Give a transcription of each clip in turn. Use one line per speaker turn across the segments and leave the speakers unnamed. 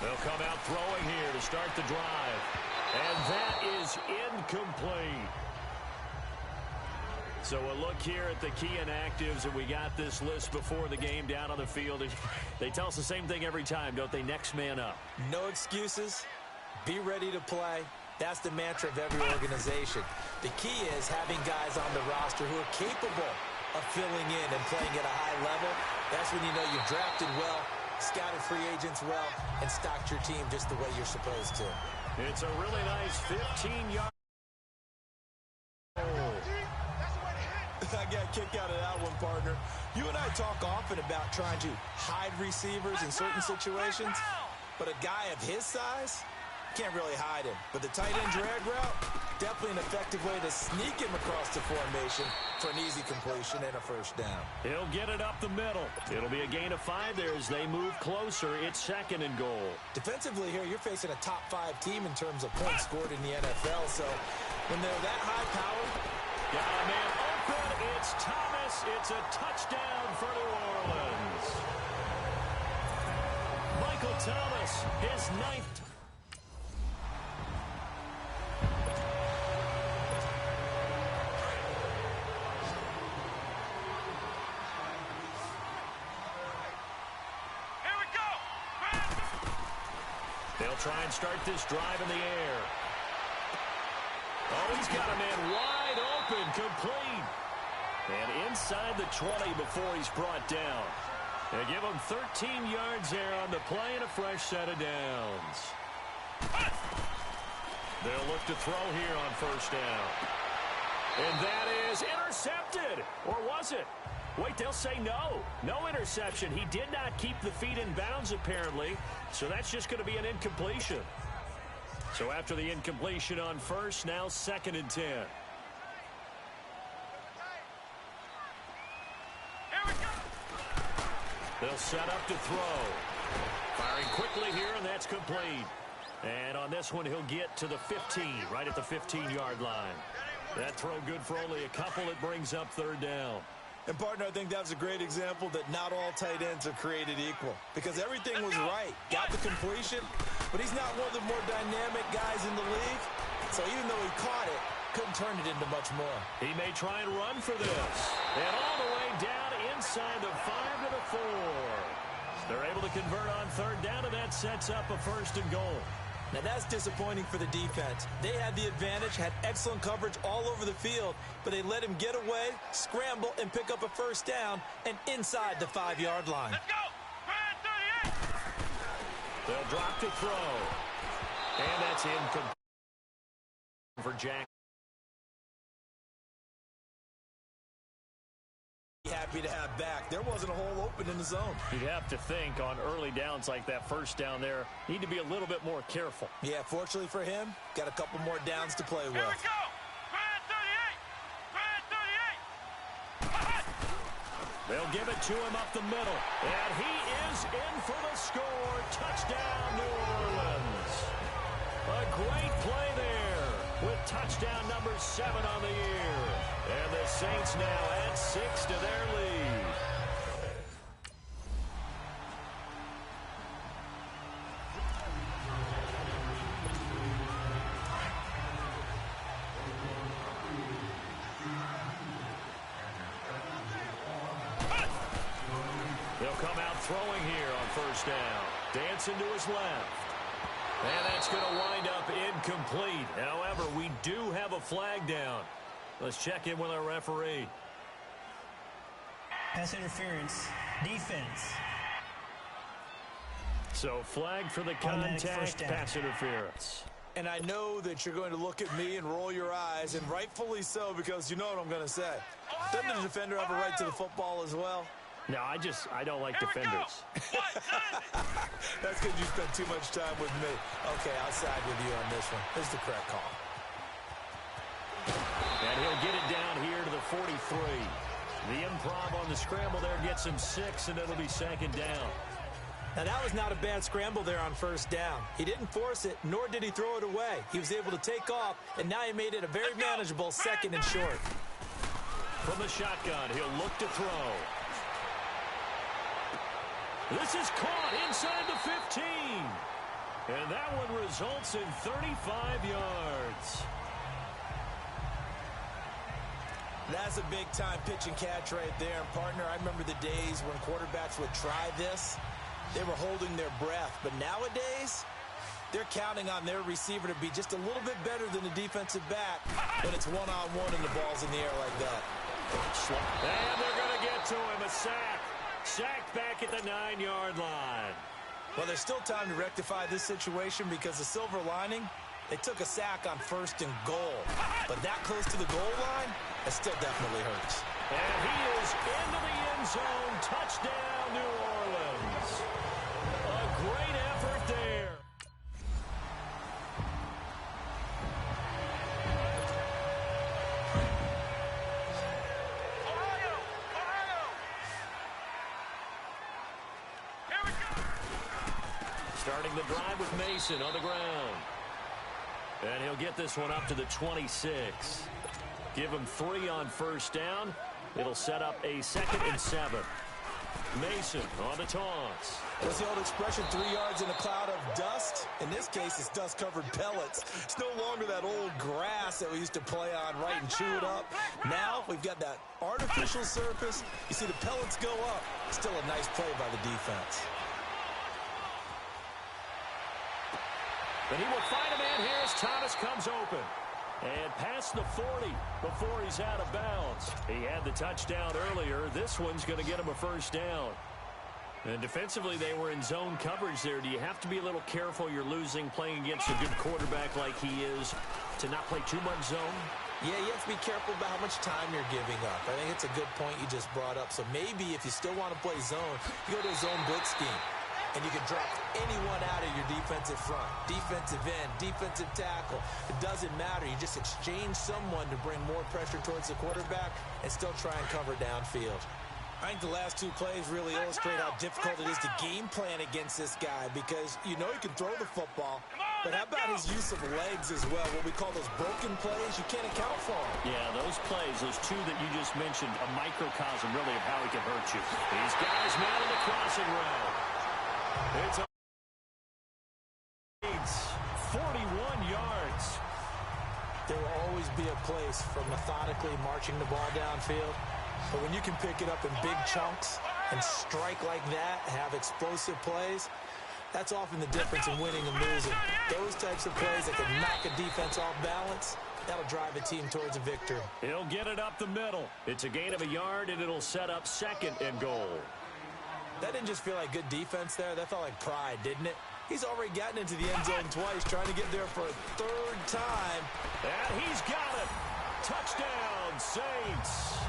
They'll come out throwing here to start the drive. And that is incomplete. So a look here at the key inactives, and we got this list before the game down on the field. They tell us the same thing every time, don't they? Next man up.
No excuses. Be ready to play. That's the mantra of every organization. The key is having guys on the roster who are capable of filling in and playing at a high level. That's when you know you've drafted well, scouted free agents well, and stocked your team just the way you're supposed to.
It's a really nice 15-yard.
I got a kick out of that one, partner. You and I talk often about trying to hide receivers in certain situations, but a guy of his size can't really hide him. But the tight end drag route, definitely an effective way to sneak him across the formation for an easy completion and a first down.
He'll get it up the middle. It'll be a gain of 5 there as they move closer. It's 2nd and goal.
Defensively here, you're facing a top-5 team in terms of points scored in the NFL. So when they're that high-powered,
got a man open. It's Thomas. It's a touchdown for New Orleans. Michael Thomas, his 9th. They'll try and start this drive in the air. Oh, he's got a man wide open, complete. And inside the 20 before he's brought down. They give him 13 yards there on the play and a fresh set of downs. They'll look to throw here on first down. And that is intercepted. Or was it? Wait, they'll say no. No interception. He did not keep the feet in bounds, apparently. So that's just going to be an incompletion. So after the incompletion on first, now 2nd and 10. They'll set up to throw. Firing quickly here, and that's complete. And on this one, he'll get to the 15, right at the 15-yard line. That throw good for only a couple. It brings up 3rd down.
And, partner, I think that was a great example that not all tight ends are created equal. Because everything was right. Got the completion, but he's not one of the more dynamic guys in the league. So even though he caught it, couldn't turn it into much more.
He may try and run for this. And all the way down inside the 5 to the 4. They're able to convert on 3rd down, and that sets up a 1st and goal.
Now, that's disappointing for the defense. They had the advantage, had excellent coverage all over the field, but they let him get away, scramble, and pick up a 1st down, and inside the 5-yard line.
Let's go! 38!
They'll drop to throw. And that's incomplete for Jack.
Happy to have back. There wasn't a hole open in the zone.
You'd have to think on early downs like that 1st down there, need to be a little bit more careful.
Yeah, fortunately for him, got a couple more downs to play with.
Here we go! 38!
They'll give it to him up the middle. And he is in for the score. Touchdown, New Orleans. A great play there with touchdown number 7 on the year. And the Saints now add 6 to their lead. They'll come out throwing here on 1st down. Dancing to his left. And that's going to wind up incomplete. However, we do have a flag down. Let's check in with our referee.
Pass interference. Defense.
So flag for the contact, pass interference.
And I know that you're going to look at me and roll your eyes, and rightfully so, because you know what I'm going to say. Doesn't the defender have a right to the football as well?
No, I don't like defenders.
That's because you spent too much time with me. Okay, I'll side with you on this one. This is the correct call.
And he'll get it down here to the 43. The improv on the scramble there gets him 6, and it'll be 2nd down.
Now, that was not a bad scramble there on 1st down. He didn't force it, nor did he throw it away. He was able to take off, and now he made it a very manageable 2nd and short.
From the shotgun, he'll look to throw. This is caught inside the 15. And that one results in 35 yards.
That's a big-time pitch and catch right there. And, partner, I remember the days when quarterbacks would try this. They were holding their breath. But nowadays, they're counting on their receiver to be just a little bit better than the defensive back when it's one-on-one and the ball's in the air like that.
And they're going to get to him. A sack. Sacked back at the 9-yard line.
Well, there's still time to rectify this situation because the silver lining, they took a sack on 1st and goal. But that close to the goal line, it still definitely hurts.
And he is into the end zone. Touchdown, New Orleans. A great effort there.
Ohio! Ohio! Here we go!
Starting the drive with Mason on the ground. And he'll get this one up to the 26. Give him 3 on 1st down. It'll set up a 2nd and 7. Mason on the taunts.
What's the old expression, 3 yards in a cloud of dust? In this case, it's dust-covered pellets. It's no longer that old grass that we used to play on, right, and chew it up. Now we've got that artificial surface. You see the pellets go up. Still a nice play by the defense.
But he will find a man here as Thomas comes open. And past the 40 before he's out of bounds. He had the touchdown earlier. This one's going to get him a 1st down. And defensively, they were in zone coverage there. Do you have to be a little careful you're losing playing against a good quarterback like he is to not play too much zone?
Yeah, you have to be careful about how much time you're giving up. I think it's a good point you just brought up. So maybe if you still want to play zone, you go to a zone blitz scheme. And you can drop anyone out of your defensive front. Defensive end, defensive tackle. It doesn't matter. You just exchange someone to bring more pressure towards the quarterback and still try and cover downfield. I think the last 2 plays really illustrate how difficult it is to game plan against this guy because you know he can throw the football, but how about his use of legs as well? What we call those broken plays, you can't account for them.
Yeah, those plays, those 2 that you just mentioned, a microcosm really of how he can hurt you. He's got his man in the crossing route. It's 41 yards.
There will always be a place for methodically marching the ball downfield. But when you can pick it up in big chunks and strike like that, have explosive plays, that's often the difference in winning and losing. Those types of plays that can knock a defense off balance, that'll drive a team towards a victory.
He'll get it up the middle. It's a gain of a yard, and it'll set up 2nd and goal.
That didn't just feel like good defense there. That felt like pride, didn't it? He's already gotten into the end zone twice, trying to get there for a 3rd time.
And he's got it. Touchdown, Saints.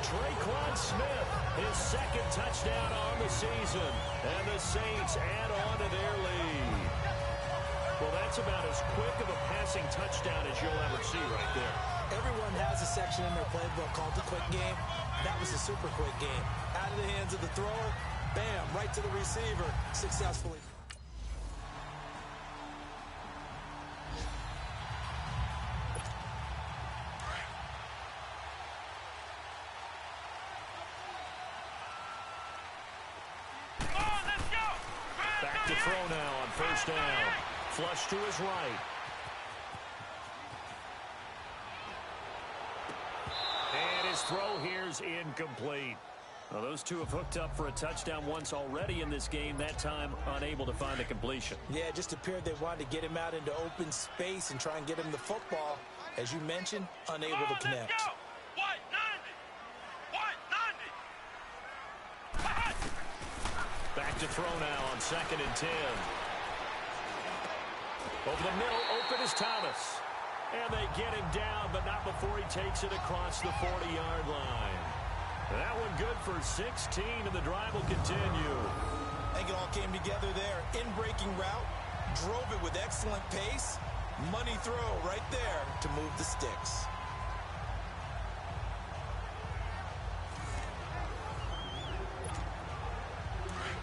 Traquan Smith, his 2nd touchdown on the season. And the Saints add on to their lead. Well, that's about as quick of a passing touchdown as you'll ever see right there.
Everyone has a section in their playbook called the quick game. That was a super quick game. Out of the hands of the thrower, bam, right to the receiver, successfully.
Come on, let's go!
Back to throw now on 1st down. Flush to his right. And his throw here's incomplete. Well, those 2 have hooked up for a touchdown once already in this game, that time unable to find the completion.
Yeah, it just appeared they wanted to get him out into open space and try and get him the football. As you mentioned, unable to connect.
Let's go! White 90!
Back to throw now on 2nd and 10. Over the middle, open is Thomas. And they get him down, but not before he takes it across the 40-yard line. That one good for 16, and the drive will continue.
I think it all came together there. In-breaking route, drove it with excellent pace. Money throw right there to move the sticks.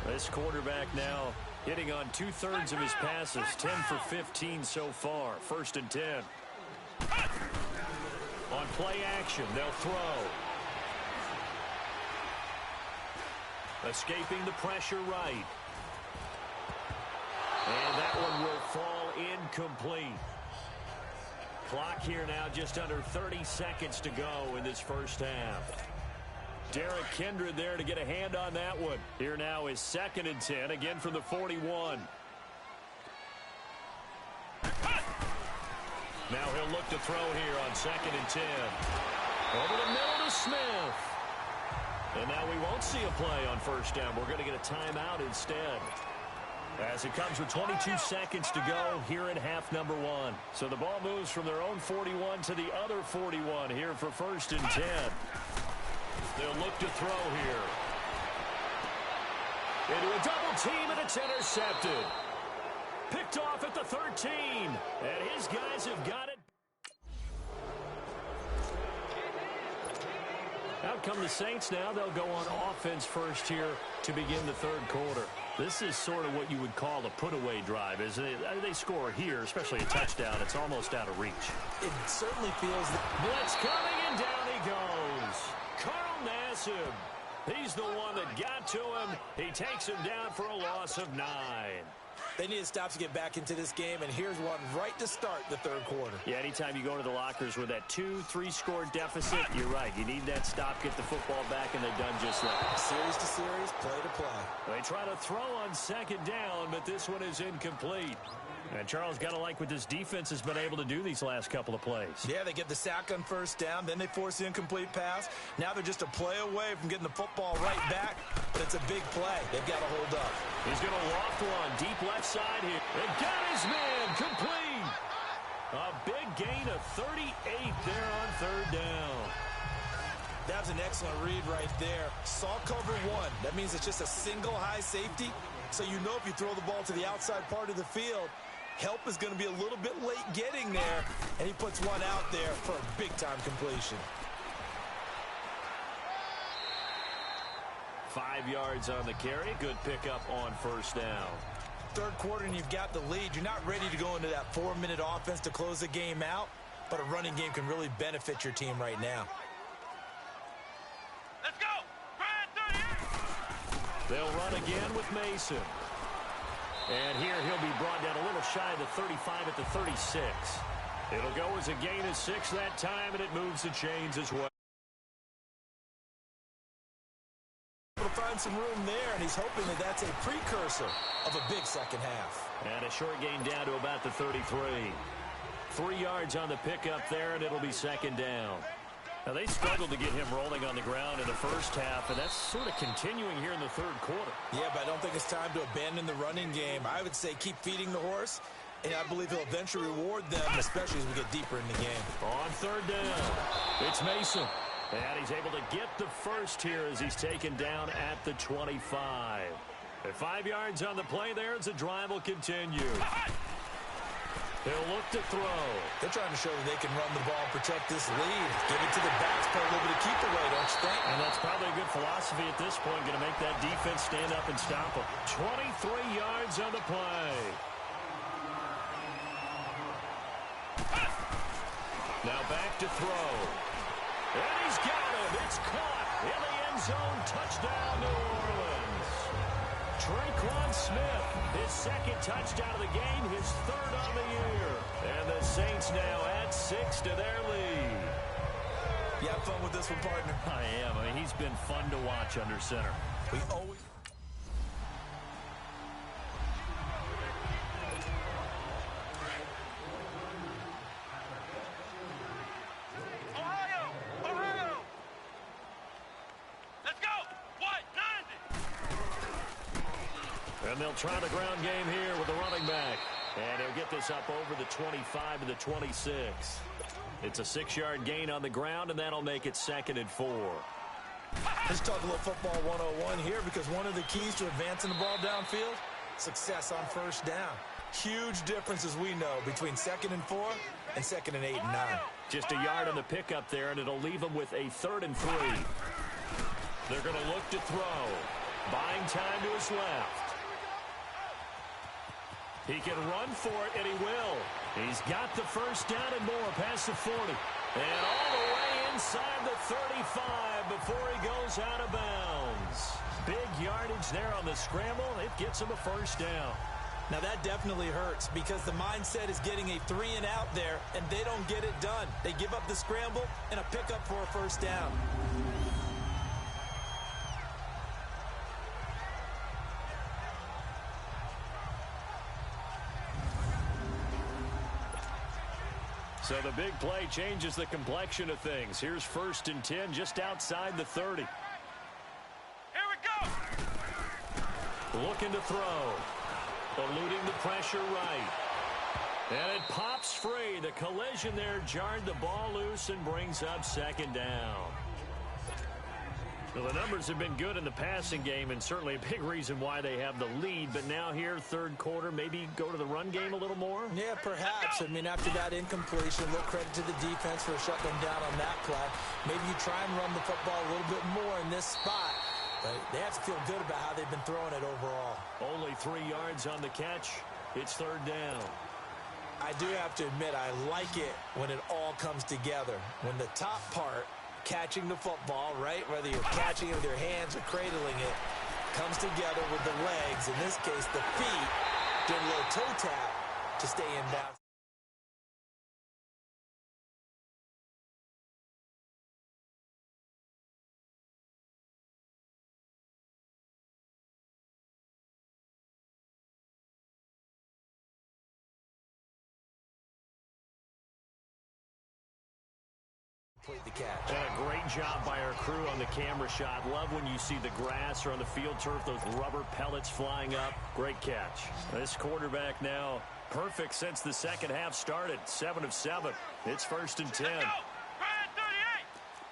This quarterback now hitting on 2/3 of his passes, 10 for 15 so far. 1st and 10. On play action, they'll throw. Escaping the pressure right. And that one will fall incomplete. Clock here now just under 30 seconds to go in this first half. Derek Kindred there to get a hand on that one. Here now is 2nd and 10, again from the 41. Now he'll look to throw here on 2nd and 10. Over the middle to Smith. And now we won't see a play on first down. We're going to get a timeout instead. As it comes with 22 seconds to go here in half number 1. So the ball moves from their own 41 to the other 41 here for 1st and 10. They'll look to throw here. Into a double team, and it's intercepted. Picked off at the 13. And his guys have got it. Out come the Saints now. They'll go on offense first here to begin the 3rd quarter. This is sort of what you would call a put-away drive, isn't it? They score here, especially a touchdown. It's almost out of reach.
It certainly feels that.
Blitz coming, and down he goes. Carl Nassib. He's the one that got to him. He takes him down for a loss of 9.
They need to stop to get back into this game, and here's one right to start the 3rd quarter.
Yeah, anytime you go to the lockers with that 2-3 score deficit, you're right. You need that stop, get the football back, and they've done just that.
Series to series, play to play.
They try to throw on 2nd down, but this one is incomplete. And Charles, got to like what this defense has been able to do these last couple of plays.
Yeah, they get the sack on 1st down, then they force the incomplete pass. Now they're just a play away from getting the football right back, but it's a big play. They've got to hold up.
He's going to loft one deep left side here. And got his man complete. A big gain of 38 there on 3rd down.
That was an excellent read right there. Saw cover 1. That means it's just a single high safety. So you know if you throw the ball to the outside part of the field, help is going to be a little bit late getting there, and he puts one out there for a big-time completion.
5 yards on the carry. Good pickup on 1st down.
3rd quarter, and you've got the lead. You're not ready to go into that 4-minute offense to close the game out, but a running game can really benefit your team right now.
Let's go! Grind 38!
They'll run again with Mason. And here he'll be brought down a little shy of the 35 at the 36. It'll go as a gain of 6 that time, and it moves the chains as well.
Able to find some room there, and he's hoping that that's a precursor of a big second half.
And a short gain down to about the 33. 3 yards on the pickup there, and it'll be 2nd down. Now, they struggled to get him rolling on the ground in the first half, and that's sort of continuing here in the 3rd quarter.
Yeah, but I don't think it's time to abandon the running game. I would say keep feeding the horse, and I believe he'll eventually reward them, especially as we get deeper in the game.
On 3rd down, it's Mason. And he's able to get the first here as he's taken down at the 25. At 5 yards on the play there as the drive will continue. He'll look to throw.
They're trying to show that they can run the ball, protect this lead. Give it to the backs, play a little bit of keep away, don't you think?
And that's probably a good philosophy at this point, going to make that defense stand up and stop them. 23 yards on the play. Now back to throw. And he's got him. It's caught in the end zone. Touchdown, New Orleans. Traquan Smith, his 2nd touchdown of the game, his 3rd on the year. And the Saints now add 6 to their lead.
You have fun with this one, partner?
I am. I mean, he's been fun to watch under center.
We always...
Ohio! Let's go! What? 90!
And they'll try the ground game here with the running back. And he'll get this up over the 25 to the 26. It's a 6-yard gain on the ground, and that'll make it 2nd and 4.
Let's talk a little football 101 here, because one of the keys to advancing the ball downfield, success on 1st down. Huge difference, as we know, between 2nd and 4 and 2nd and 8 and 9.
Just a yard on the pickup there, and it'll leave them with a 3rd and 3. They're going to look to throw. Buying time to his left. He can run for it, and he will. He's got the first down and more past the 40. And all the way inside the 35 before he goes out of bounds. Big yardage there on the scramble. It gets him a first down.
Now that definitely hurts because the mindset is getting a 3-and-out there, and they don't get it done. They give up the scramble and a pickup for a first down.
So the big play changes the complexion of things. Here's 1st and 10 just outside the 30.
Here we go.
Looking to throw. Eluding the pressure right. And it pops free. The collision there jarred the ball loose and brings up 2nd down. Well, the numbers have been good in the passing game and certainly a big reason why they have the lead. But now here, 3rd quarter, maybe go to the run game a little more?
Yeah, perhaps. I mean, after that incompletion, a little credit to the defense for shutting them down on that play. Maybe you try and run the football a little bit more in this spot. But they have to feel good about how they've been throwing it overall.
Only 3 yards on the catch. It's 3rd down.
I do have to admit, I like it when it all comes together. When the top part, catching the football, right, whether you're catching it with your hands or cradling it, comes together with the legs, in this case the feet, doing a little toe tap to stay in bounds. The catch.
And a great job by our crew on the camera shot. Love when you see the grass or on the field turf, those rubber pellets flying up. Great catch. This quarterback now perfect since the 2nd half started. 7 of 7. It's 1st and 10.
Let's go. Brand 38.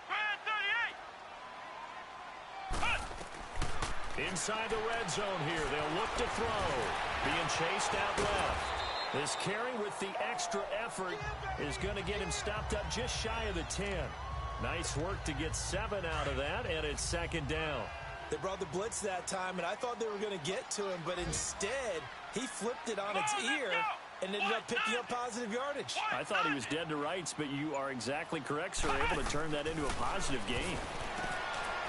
Brand 38.
Inside the red zone here. They'll look to throw. Being chased out left. This carry with the extra effort is going to get him stopped up just shy of the 10. Nice work to get 7 out of that, and it's 2nd down.
They brought the blitz that time, and I thought they were going to get to him, but instead he flipped it on its ear and ended up picking up positive yardage.
I thought he was dead to rights, but you are exactly correct, sir. Able to turn that into a positive gain.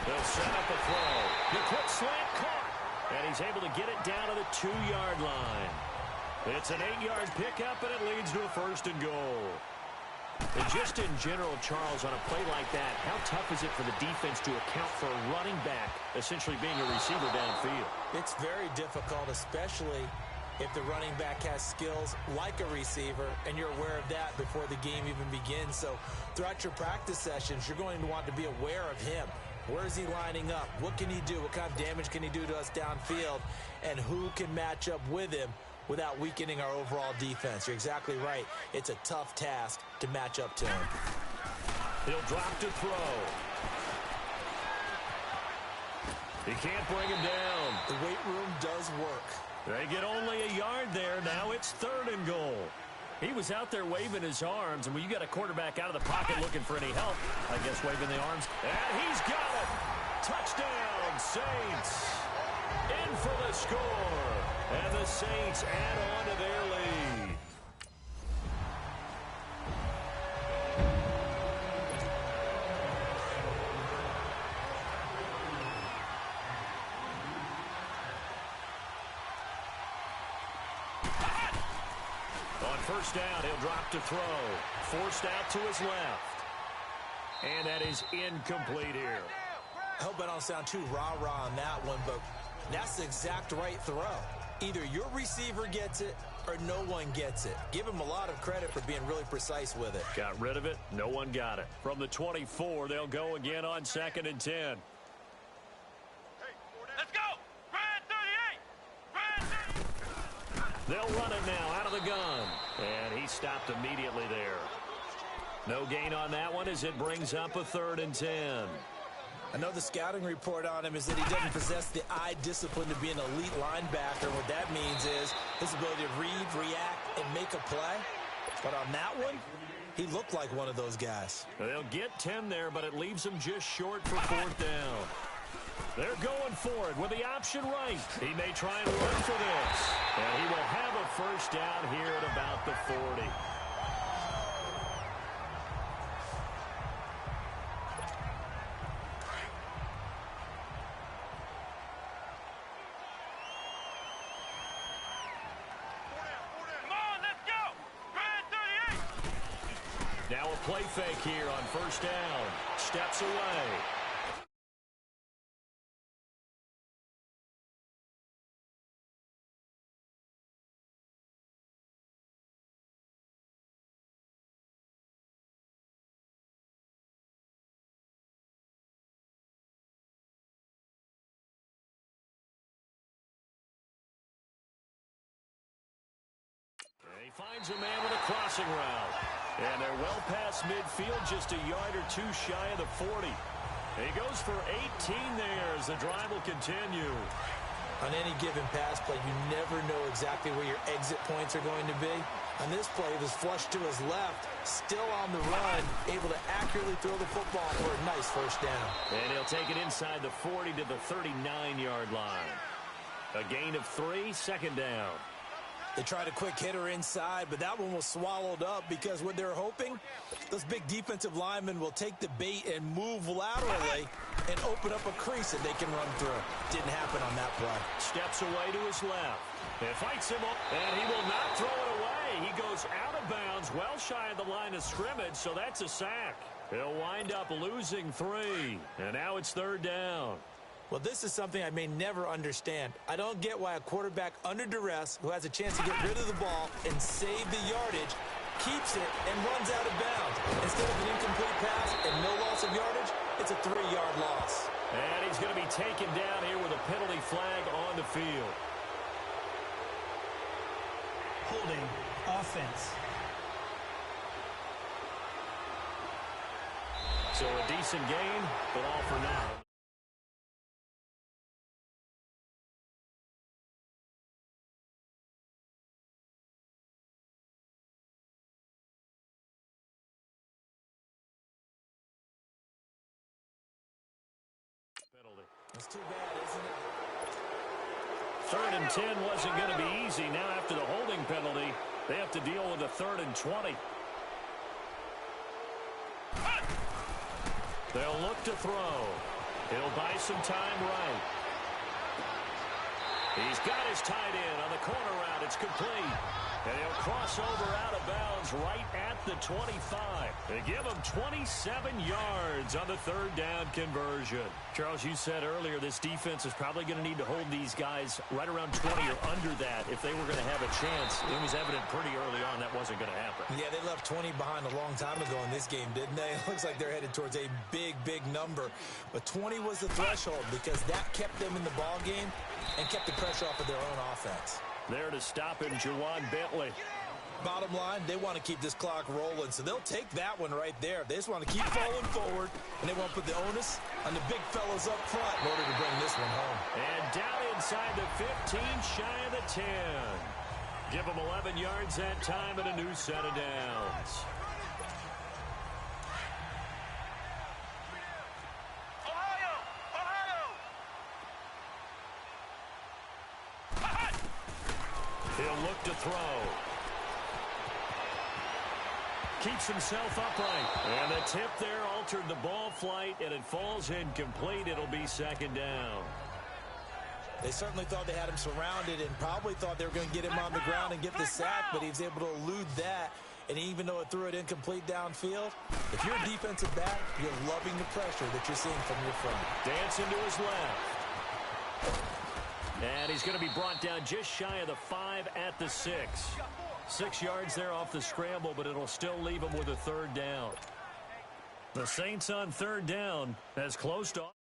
They'll set up a throw. The quick slant caught, and he's able to get it down to the 2-yard line. It's an 8-yard pickup, and it leads to a 1st and goal. And just in general, Charles, on a play like that, how tough is it for the defense to account for a running back essentially being a receiver downfield?
It's very difficult, especially if the running back has skills like a receiver, and you're aware of that before the game even begins. So throughout your practice sessions, you're going to want to be aware of him. Where is he lining up? What can he do? What kind of damage can he do to us downfield? And who can match up with him without weakening our overall defense? You're exactly right. It's a tough task to match up to him.
He'll drop to throw. He can't bring him down.
The weight room does work.
They get only a yard there. Now it's 3rd and goal. He was out there waving his arms, and when you got a quarterback out of the pocket looking for any help, I guess waving the arms, and he's got it. Touchdown, Saints. In for the score. And the Saints add on to their lead. On 1st down, he'll drop to throw. Forced out to his left. And that is incomplete here.
I hope I don't sound too rah-rah on that one, but that's the exact right throw. Either your receiver gets it or no one gets it. Give him a lot of credit for being really precise with it.
Got rid of it. No one got it. From the 24, they'll go again on 2nd and 10.
Let's go. Brand 38. Brand 38.
They'll run it now out of the gun. And he stopped immediately there. No gain on that one as it brings up a 3rd and 10.
I know the scouting report on him is that he doesn't possess the eye discipline to be an elite linebacker. What that means is his ability to read, react, and make a play. But on that one, he looked like one of those guys.
They'll get 10 there, but it leaves him just short for 4th down. They're going for it with the option right. He may try and run for this. And he will have a 1st down here at about the 40. Now a play fake here on first down. Steps away. He finds a man with a crossing route. And they're well past midfield, just a yard or two shy of the 40. He goes for 18 there as the drive will continue.
On any given pass play, you never know exactly where your exit points are going to be. On this play, it was flushed to his left, still on the run, able to accurately throw the football for a nice first down.
And he'll take it inside the 40 to the 39-yard line. A gain of 3, second down.
They tried a quick hitter inside, but that one was swallowed up because what they're hoping, those big defensive linemen will take the bait and move laterally and open up a crease that they can run through. Didn't happen on that play.
Steps away to his left. And fights him up, and he will not throw it away. He goes out of bounds, well shy of the line of scrimmage, so that's a sack. He'll wind up losing 3, and now it's third down.
Well, this is something I may never understand. I don't get why a quarterback under duress who has a chance to get rid of the ball and save the yardage keeps it and runs out of bounds. Instead of an incomplete pass and no loss of yardage, it's a 3-yard loss.
And he's going to be taken down here with a penalty flag on the field.
Holding offense.
So a decent gain, but all for now.
It's too bad, isn't it?
3rd and 10 wasn't going to be easy. Now after the holding penalty, they have to deal with a 3rd and 20. They'll look to throw. He'll buy some time right. He's got his tight end on the corner route. It's complete. And he'll cross over out of bounds right at the 25. They give him 27 yards on the 3rd down conversion. Charles, you said earlier this defense is probably going to need to hold these guys right around 20 or under that if they were going to have a chance. It was evident pretty early on that wasn't going to happen.
Yeah, they left 20 behind a long time ago in this game, didn't they? It looks like they're headed towards a big, big number. But 20 was the threshold because that kept them in the ball game and kept the pressure off of their own offense.
There to stop him, Juwan Bentley.
Bottom line, they want to keep this clock rolling, so they'll take that one right there. They just want to keep falling forward, and they want to put the onus on the big fellas up front in order to bring this one home.
And down inside the 15, shy of the 10. Give them 11 yards that time and a new set of downs. He'll look to throw. Keeps himself upright. And the tip there altered the ball flight, and it falls incomplete. It'll be second down.
They certainly thought they had him surrounded and probably thought they were going to get him on the ground and get the sack, but he was able to elude that. And even though it threw it incomplete downfield, if you're a defensive back, you're loving the pressure that you're seeing from your front.
Dancing to his left. And he's going to be brought down just shy of the 5 at the 6. 6 yards there off the scramble, but it'll still leave him with a 3rd down. The Saints on 3rd down has closed off.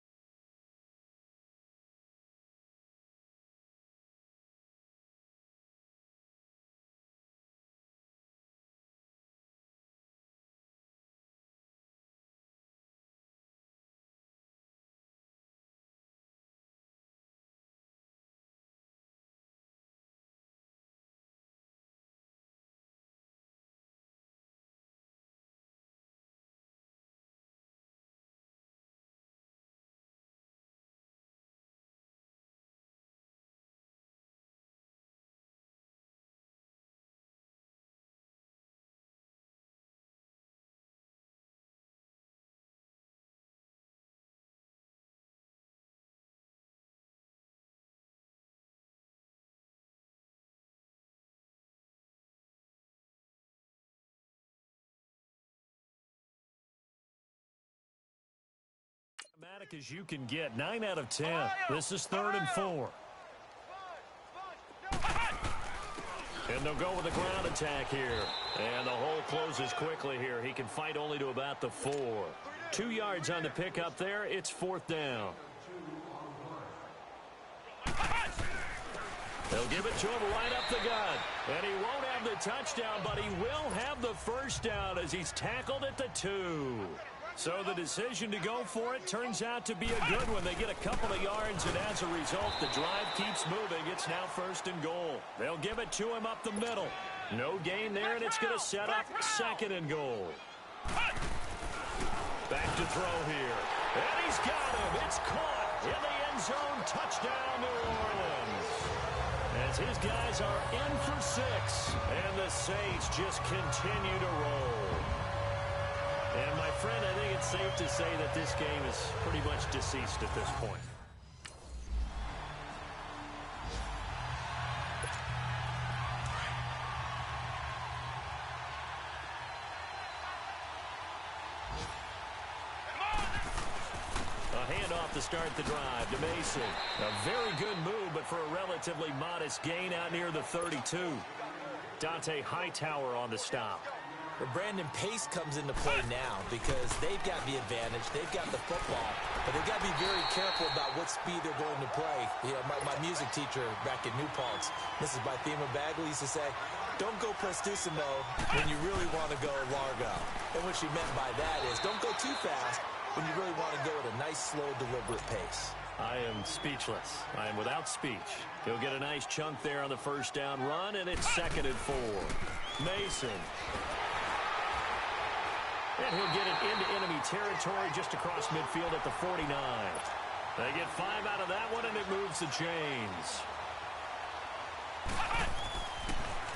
Dramatic as you can get. 9 out of 10. This is 3rd and 4. And they'll go with a ground attack here. And the hole closes quickly here. He can fight only to about the 4. 2 yards on the pickup there. It's 4th down. They'll give it to him right up the gut. And he won't have the touchdown, but he will have the first down as he's tackled at the 2. So the decision to go for it turns out to be a good one. They get a couple of yards, and as a result, the drive keeps moving. It's now 1st and goal. They'll give it to him up the middle. No gain there, and it's going to set up 2nd and goal. Back to throw here. And he's got him. It's caught in the end zone. Touchdown, New Orleans. As his guys are in for 6, and the Saints just continue to roll. And, my friend, I think it's safe to say that this game is pretty much deceased at this point. A handoff to start the drive to Mason. A very good move, but for a relatively modest gain out near the 32. Dante Hightower on the stop.
But Brandon, pace comes into play now because they've got the advantage. They've got the football, but they've got to be very careful about what speed they're going to play. You know, my music teacher back in New Paltz, Mrs. Bythema Bagley, used to say, don't go prestissimo when you really want to go largo. And what she meant by that is don't go too fast when you really want to go at a nice, slow, deliberate pace.
I am speechless. I am without speech. He'll get a nice chunk there on the first down run, and it's 2nd and 4. Mason. And he'll get it into enemy territory just across midfield at the 49. They get 5 out of that one, and it moves the chains.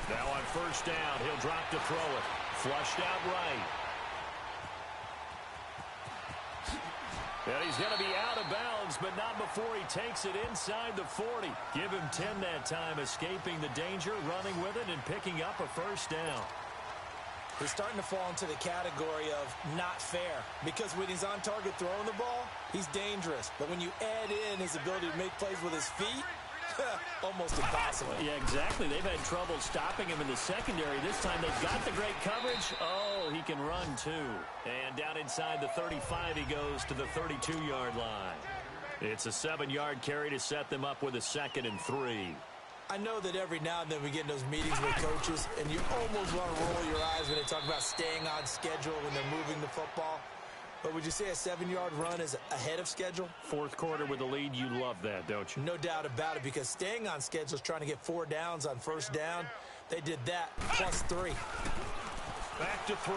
Now on first down, he'll drop to throw it. Flushed out right. And he's going to be out of bounds, but not before he takes it inside the 40. Give him 10 that time, escaping the danger, running with it, and picking up a first down.
He's starting to fall into the category of not fair because when he's on target throwing the ball, he's dangerous. But when you add in his ability to make plays with his feet, almost impossible.
Yeah, exactly. They've had trouble stopping him in the secondary. This time they've got the great coverage. Oh, he can run too. And down inside the 35 he goes to the 32-yard line. It's a 7-yard carry to set them up with a 2nd and 3.
I know that every now and then we get in those meetings with coaches, and you almost want to roll your eyes when they talk about staying on schedule when they're moving the football. But would you say a 7-yard run is ahead of schedule?
4th quarter with a lead, you love that, don't you?
No doubt about it, because staying on schedule is trying to get 4 downs on first down. They did that, plus 3.
Back to throw.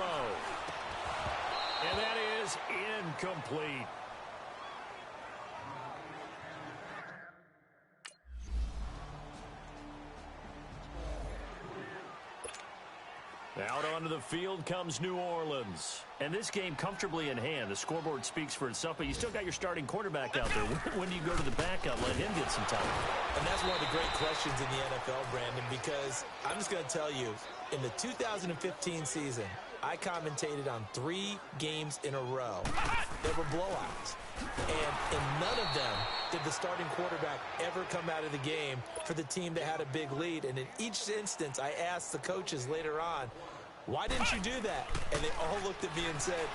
And that is incomplete. Out onto the field comes New Orleans. And this game comfortably in hand. The scoreboard speaks for itself, but you still got your starting quarterback out there. When do you go to the backup, let him get some time?
And that's one of the great questions in the NFL, Brandon, because I'm just going to tell you, in the 2015 season, I commentated on 3 games in a row that were blowouts. And in none of them did the starting quarterback ever come out of the game for the team that had a big lead. And in each instance, I asked the coaches later on, why didn't you do that? And they all looked at me and said,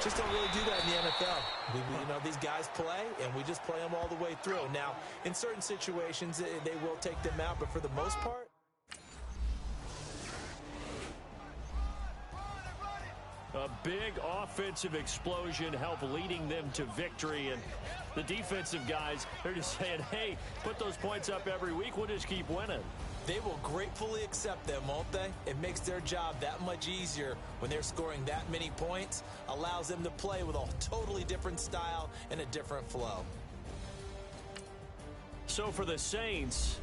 just don't really do that in the NFL. You know, these guys play, and we just play them all the way through. Now, in certain situations, they will take them out, but for the most part,
a big offensive explosion helped leading them to victory. And the defensive guys, they're just saying, hey, put those points up every week. We'll just keep winning.
They will gratefully accept them, won't they? It makes their job that much easier when they're scoring that many points. Allows them to play with a totally different style and a different flow.
So for the Saints,